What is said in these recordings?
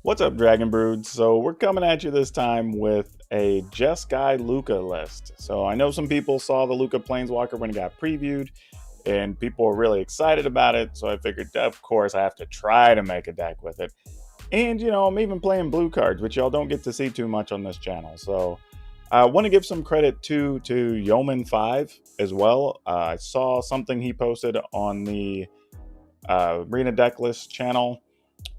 What's up, Dragon Brood? So we're coming at you this time with a Jeskai Lukka list. So I know some people saw the Lukka Planeswalker when it got previewed, and people were really excited about it. So I figured, of course, I have to try to make a deck with it. And I'm even playing blue cards, which y'all don't get to see too much on this channel. So I want to give some credit to Yeoman5 as well. I saw something he posted on the Arena Decklist channel,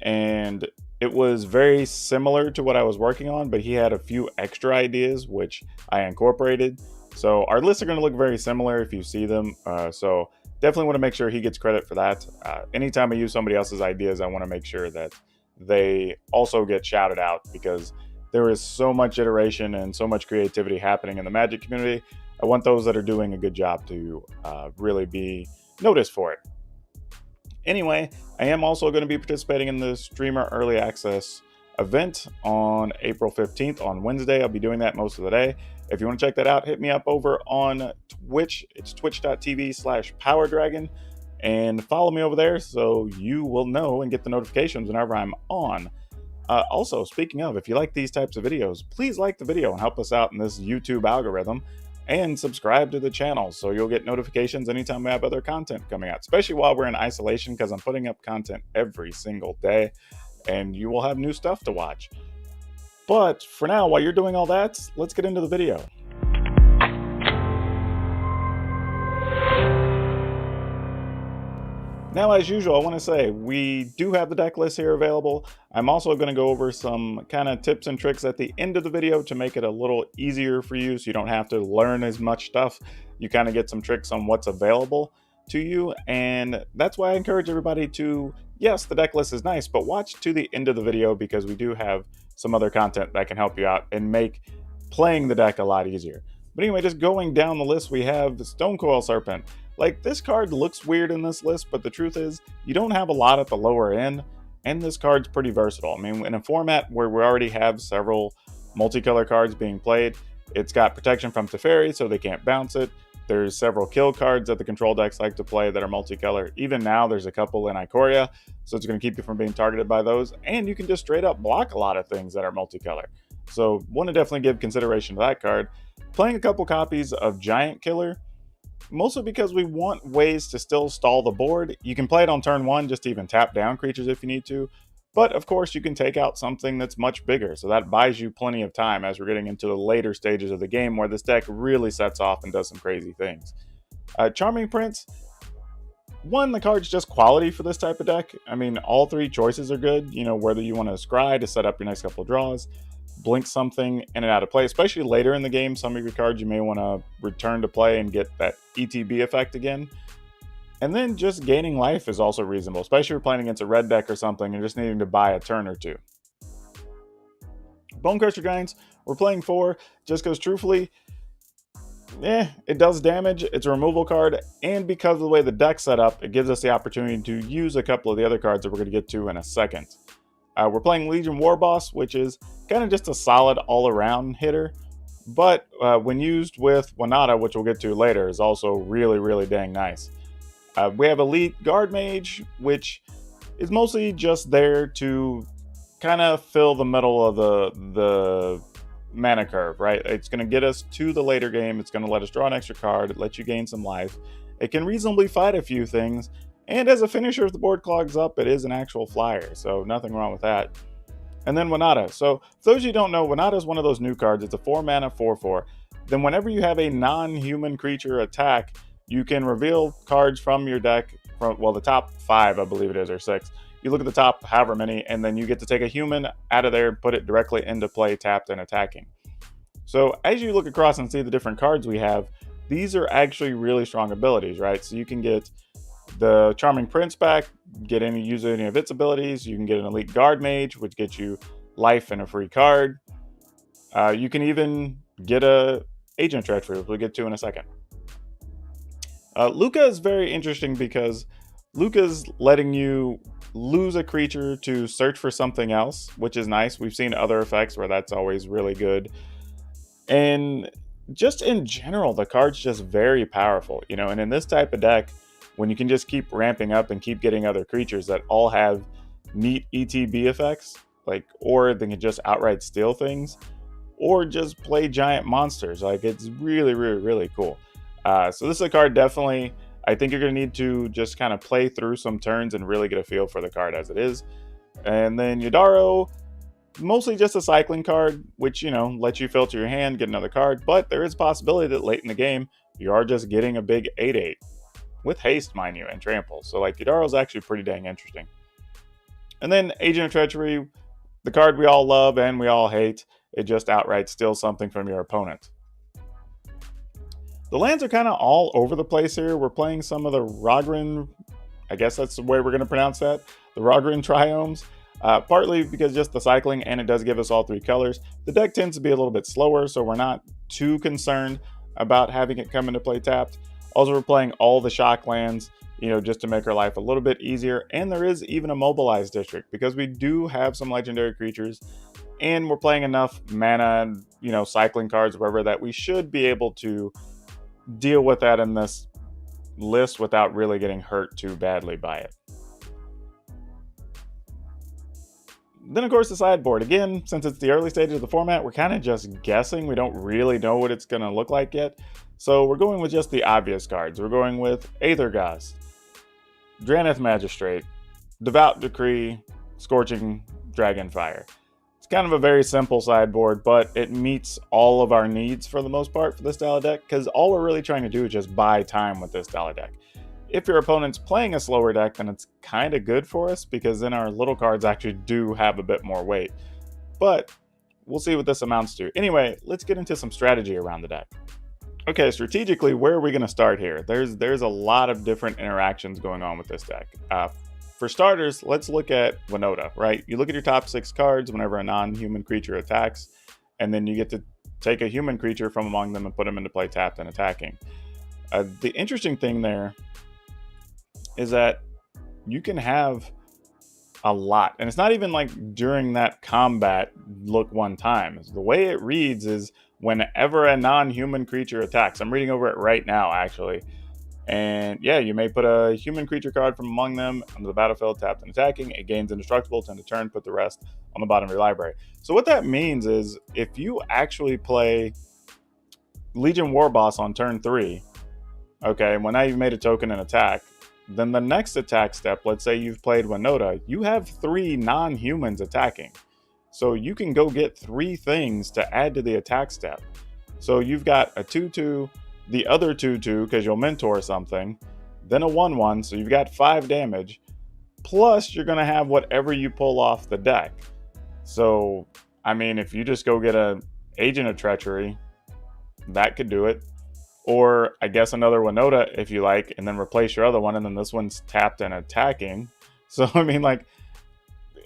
and it was very similar to what I was working on, but he had a few extra ideas which I incorporated. So our lists are going to look very similar if you see them. So definitely want to make sure he gets credit for that. Anytime I use somebody else's ideas, I want to make sure that they also get shouted out, because there is so much iteration and so much creativity happening in the Magic community. I want those that are doing a good job to really be noticed for it. Anyway, I am also going to be participating in the Streamer Early Access event on April 15th on Wednesday. I'll be doing that most of the day. If you want to check that out, hit me up over on Twitch. It's twitch.tv/PowrDragn, and follow me over there so you will know and get the notifications whenever I'm on. Also, speaking of, if you like these types of videos, please like the video and help us out in this YouTube algorithm, and subscribe to the channel so you'll get notifications anytime we have other content coming out, especially while we're in isolation, because I'm putting up content every single day and you will have new stuff to watch. But for now, while you're doing all that, let's get into the video. Now, as usual, I want to say we do have the deck list here available. I'm also going to go over some kind of tips and tricks at the end of the video to make it a little easier for you, so you don't have to learn as much stuff. You kind of get some tricks on what's available to you, and that's why I encourage everybody to, yes, the deck list is nice, but watch to the end of the video, because we do have some other content that can help you out and make playing the deck a lot easier. But anyway, just going down the list, we have the Stonecoil Serpent. Like, this card looks weird in this list, but the truth is, you don't have a lot at the lower end, and this card's pretty versatile. I mean, in a format where we already have several multicolor cards being played, it's got protection from Teferi, so they can't bounce it. There's several kill cards that the control decks like to play that are multicolor. Even now, there's a couple in Ikoria, so it's going to keep you from being targeted by those, and you can just straight up block a lot of things that are multicolor. So, want to definitely give consideration to that card. Playing a couple copies of Giant Killer, mostly because we want ways to still stall the board. You can play it on turn one just to even tap down creatures if you need to, but of course you can take out something that's much bigger, so that buys you plenty of time as we're getting into the later stages of the game where this deck really sets off and does some crazy things. Charming Prince, one, the card's just quality for this type of deck. I mean, all three choices are good, whether you want to scry to set up your next couple of draws, blink something in and out of play, especially later in the game. Some of your cards you may want to return to play and get that ETB effect again. And then just gaining life is also reasonable, especially if you're playing against a red deck or something and just needing to buy a turn or two. Bonecrusher Giants, we're playing 4 just because, truthfully, it does damage. It's a removal card, and because of the way the deck's set up, it gives us the opportunity to use a couple of the other cards that we're going to get to in a second. We're playing Legion War Boss, which is kind of just a solid all-around hitter, but when used with Wanata, which we'll get to later, is also really, really dang nice. We have Elite Guard Mage, which is mostly just there to kind of fill the middle of the mana curve, right? It's going to get us to the later game. It's going to let us draw an extra card, let you gain some life. It can reasonably fight a few things, and as a finisher, if the board clogs up, it is an actual flyer, so nothing wrong with that. And then Wanata. So, for those of you who don't know, Wanata is one of those new cards. It's a 4-mana 4/4. Then whenever you have a non-human creature attack, you can reveal cards from your deck, from, well, the top 5, I believe it is, or 6. You look at the top however many, and then you get to take a human out of there and put it directly into play, tapped and attacking. So, as you look across and see the different cards we have, these are actually really strong abilities, right? So you can get the Charming Prince back, use any of its abilities. You can get an Elite Guard Mage, which gets you life and a free card. You can even get a Agent Treachery, which we'll get to in a second. Lukka is very interesting because Lukka's letting you lose a creature to search for something else, which is nice. We've seen other effects where that's always really good. And just in general, the card's just very powerful, and in this type of deck, when you can just keep ramping up and keep getting other creatures that all have neat ETB effects, like, or they can just outright steal things, or just play giant monsters. Like, it's really, really, really cool. So this is a card definitely, I think you're going to need to just kind of play through some turns and really get a feel for the card as it is. And then Yadaro, mostly just a cycling card, which, you know, lets you filter your hand, get another card. But there is a possibility that late in the game, you are just getting a big 8/8 with haste, mind you, and trample. So, like, Yadaro is actually pretty dang interesting. And then Agent of Treachery, the card we all love and we all hate. It just outright steals something from your opponent. The lands are kind of all over the place here. We're playing some of the Rogrin, I guess that's the way we're going to pronounce that, the Rogrin Triomes, partly because just the cycling, and it does give us all 3 colors. The deck tends to be a little bit slower, so we're not too concerned about having it come into play tapped. Also, we're playing all the shock lands, you know, just to make our life a little bit easier. And there is even a mobilized district because we do have some legendary creatures, and we're playing enough mana and, you know, cycling cards, wherever, that we should be able to deal with that in this list without really getting hurt too badly by it. Then, of course, the sideboard. Again, since it's the early stages of the format, we're kind of just guessing. We don't really know what it's going to look like yet. So we're going with just the obvious cards. We're going with Aethergast, Drannith Magistrate, Devout Decree, Scorching Dragonfire. It's kind of a very simple sideboard, but it meets all of our needs for the most part for this style of deck, because all we're really trying to do is just buy time with this style of deck. If your opponent's playing a slower deck, then it's kind of good for us, because then our little cards actually do have a bit more weight. But we'll see what this amounts to. Anyway, let's get into some strategy around the deck. Okay, strategically, where are we going to start here? There's a lot of different interactions going on with this deck. For starters, let's look at Winota, right? You look at your top 6 cards whenever a non-human creature attacks, and then you get to take a human creature from among them and put them into play tapped and attacking. The interesting thing there is that you can have a lot, and it's not even like during that combat look one time. The way it reads is whenever a non-human creature attacks. I'm reading over it right now, actually. And yeah, you may put a human creature card from among them onto the battlefield, tapped and attacking. It gains indestructible, turn to turn, put the rest on the bottom of your library. So what that means is if you actually play Legion Warboss on turn 3, okay, well, now you've made a token and attack, then the next attack step, let's say you've played Winota, you have 3 non-humans attacking. So you can go get 3 things to add to the attack step. So you've got a 2/2, the other 2/2 because you'll mentor something, then a 1/1, so you've got 5 damage, plus you're going to have whatever you pull off the deck. So, I mean, if you just go get an Agent of Treachery, that could do it. Or, I guess, another Winota if you like, and then replace your other one, and then this one's tapped and attacking. So, I mean, like,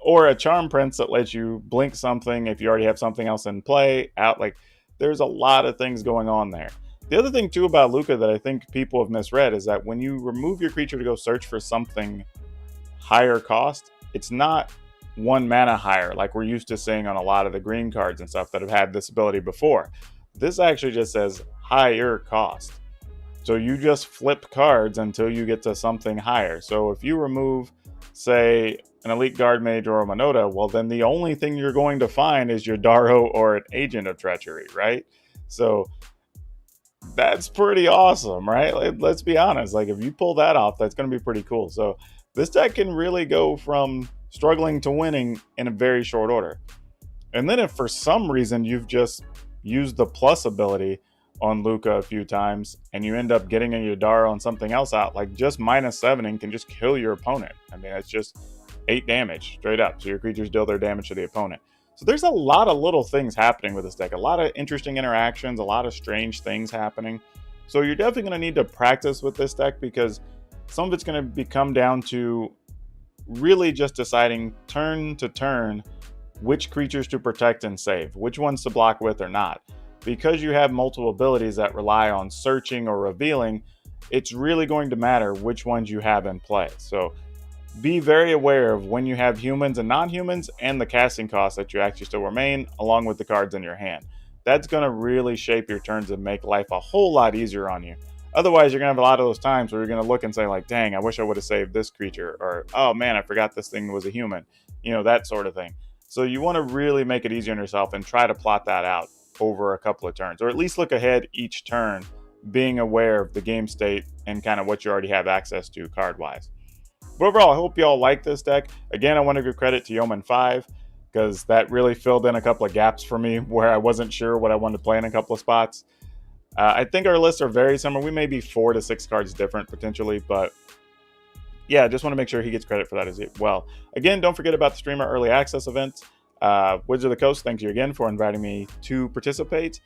or a Charm Prince that lets you blink something if you already have something else in play, out. Like, there's a lot of things going on there. The other thing, too, about Lukka that I think people have misread is that when you remove your creature to go search for something higher cost, it's not 1 mana higher like we're used to seeing on a lot of the green cards and stuff that have had this ability before. This actually just says higher cost. So you just flip cards until you get to something higher. So if you remove, say, an Elite Guard Mage or a Winota, well, then the only thing you're going to find is your Daro or an Agent of Treachery, right? So that's pretty awesome, right? Let's be honest. Like, if you pull that off, that's going to be pretty cool. So this deck can really go from struggling to winning in a very short order. And then if for some reason you've just used the plus ability on Lukka a few times and you end up getting a Yadaro and something else out, like just -7ing can just kill your opponent. I mean, it's just 8 damage straight up. So your creatures deal their damage to the opponent. So there's a lot of little things happening with this deck, a lot of interesting interactions, a lot of strange things happening. So you're definitely going to need to practice with this deck, because some of it's going to come down to really just deciding turn to turn which creatures to protect and save, which ones to block with or not. Because you have multiple abilities that rely on searching or revealing, it's really going to matter which ones you have in play. So be very aware of when you have humans and non-humans and the casting costs that you actually still remain, along with the cards in your hand. That's going to really shape your turns and make life a whole lot easier on you. Otherwise, you're going to have a lot of those times where you're going to look and say, like, dang, I wish I would have saved this creature, or, oh man, I forgot this thing was a human, you know, that sort of thing. So you want to really make it easy on yourself and try to plot that out over a couple of turns, or at least look ahead each turn, being aware of the game state and kind of what you already have access to card wise. But overall, I hope you all like this deck. Again, I want to give credit to Yeoman 5 because that really filled in a couple of gaps for me where I wasn't sure what I wanted to play in a couple of spots. I think our lists are very similar. We may be 4 to 6 cards different potentially, but yeah, just want to make sure he gets credit for that as well. Again, don't forget about the streamer early access event. Wizards of the Coast, thank you again for inviting me to participate.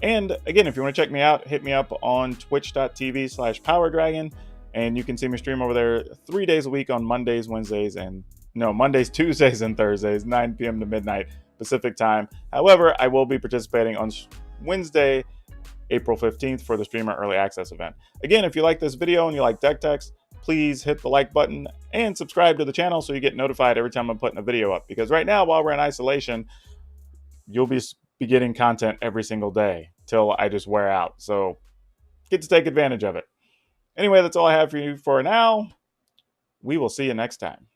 And again, if you want to check me out, hit me up on twitch.tv/PowrDragn. And you can see me stream over there 3 days a week on Mondays, Tuesdays, and Thursdays, 9 p.m. to midnight Pacific time. However, I will be participating on Wednesday, April 15th for the streamer early access event. Again, if you like this video and you like deck techs, please hit the like button and subscribe to the channel so you get notified every time I'm putting a video up. Because right now, while we're in isolation, you'll be getting content every single day till I just wear out. So get to take advantage of it. Anyway, that's all I have for you for now. We will see you next time.